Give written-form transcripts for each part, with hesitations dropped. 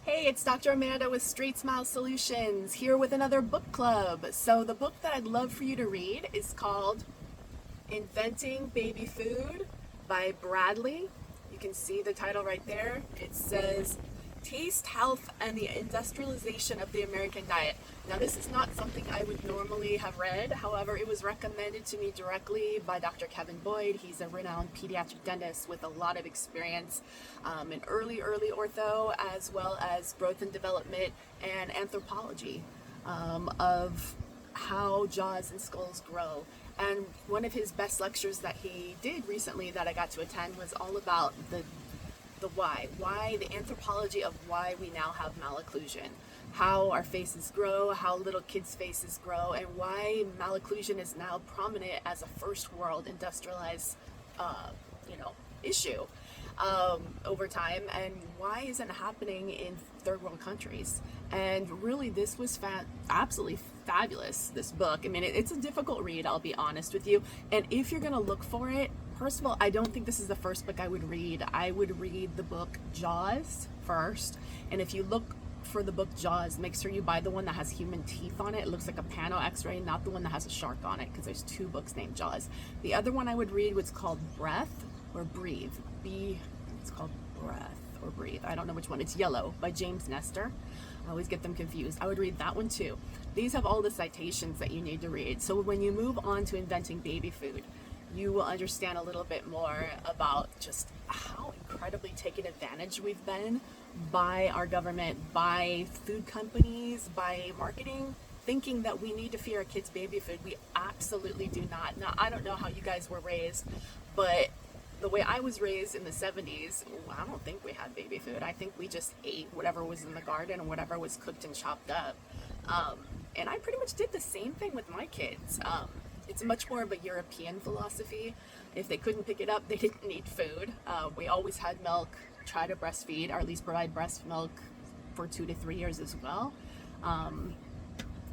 Hey, it's Dr. Amanda with Straightsmile Solutions, here with another book club. So the book that I'd love for you to read is called Inventing Baby Food by Bradley. You can see the title right there. It says Taste, Health, and the Industrialization of the American Diet. Now, this is not something I would normally have read. However, it was recommended to me directly by Dr. Kevin Boyd. He's a renowned pediatric dentist with a lot of experience in early ortho, as well as growth and development and anthropology of how jaws and skulls grow. And one of his best lectures that he did recently that I got to attend was all about the why, the anthropology of why we now have malocclusion, how our faces grow, how little kids' faces grow, and why malocclusion is now prominent as a first world industrialized, issue over time, and why isn't it happening in third world countries. And really, this was absolutely fabulous, this book. I mean, it's a difficult read, I'll be honest with you, and if you're gonna look for it, first of all, I don't think this is the first book I would read. I would read the book Jaws first, and if you look for the book Jaws, make sure you buy the one that has human teeth on it. It looks like a pano x-ray, not the one that has a shark on it, because there's two books named Jaws. The other one I would read was called Breath or Breathe. It's called Breath or Breathe. I don't know which one. It's Yellow by James Nestor. I always get them confused. I would read that one too. These have all the citations that you need to read. So when you move on to Inventing Baby Food, you will understand a little bit more about just how incredibly taken advantage we've been by our government, by food companies, by marketing, thinking that we need to feed our kids baby food. We absolutely do not. Now, I don't know how you guys were raised, but the way I was raised in the 70s, I don't think we had baby food. I think we just ate whatever was in the garden and whatever was cooked and chopped up. And I pretty much did the same thing with my kids. It's much more of a European philosophy. If they couldn't pick it up, they didn't need food. We always had milk, try to breastfeed, or at least provide breast milk for 2 to 3 years as well.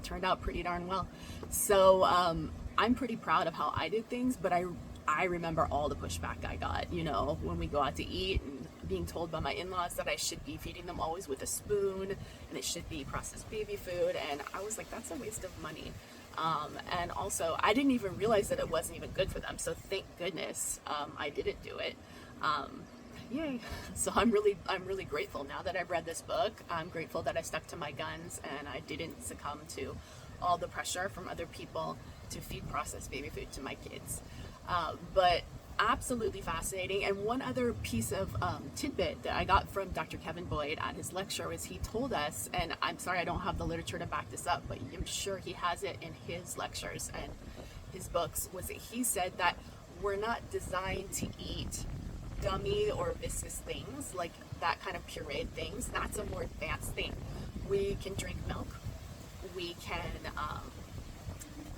Turned out pretty darn well. So I'm pretty proud of how I did things, but I remember all the pushback I got, when we go out to eat and being told by my in-laws that I should be feeding them always with a spoon and it should be processed baby food. And I was like, that's a waste of money. And also, I didn't even realize that it wasn't even good for them. So thank goodness I didn't do it. Yay! So I'm really grateful now that I've read this book. I'm grateful that I stuck to my guns and I didn't succumb to all the pressure from other people to feed processed baby food to my kids. But absolutely fascinating. And one other piece of tidbit that I got from Dr. Kevin Boyd at his lecture was he told us, and I'm sorry I don't have the literature to back this up, but I'm sure he has it in his lectures and his books, was that he said that we're not designed to eat gummy or viscous things, like that kind of pureed things. That's a more advanced thing. We can drink milk. We can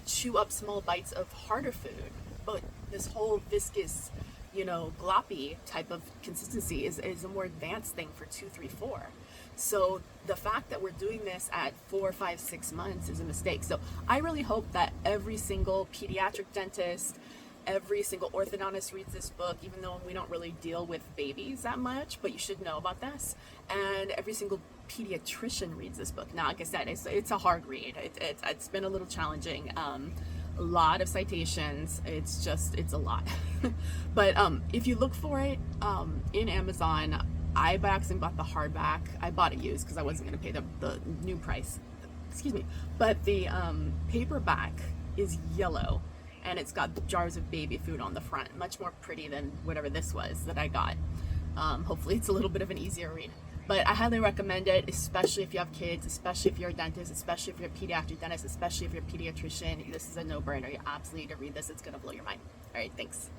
chew up small bites of harder food, but this whole viscous, gloppy type of consistency is a more advanced thing for 2, 3, 4. So the fact that we're doing this at 4, 5, 6 months is a mistake. So I really hope that every single pediatric dentist, every single orthodontist reads this book, even though we don't really deal with babies that much, but you should know about this. And every single pediatrician reads this book. Now, like I said, it's a hard read. It's been a little challenging. A lot of citations. It's a lot. But if you look for it in Amazon, I by accident bought the hardback. I bought it used because I wasn't going to pay the new price. Excuse me. But the paperback is yellow, and it's got jars of baby food on the front. Much more pretty than whatever this was that I got. Hopefully it's a little bit of an easier read. But I highly recommend it, especially if you have kids, especially if you're a dentist, especially if you're a pediatric dentist, especially if you're a pediatrician. This is a no-brainer. You absolutely need to read this. It's going to blow your mind. All right, thanks.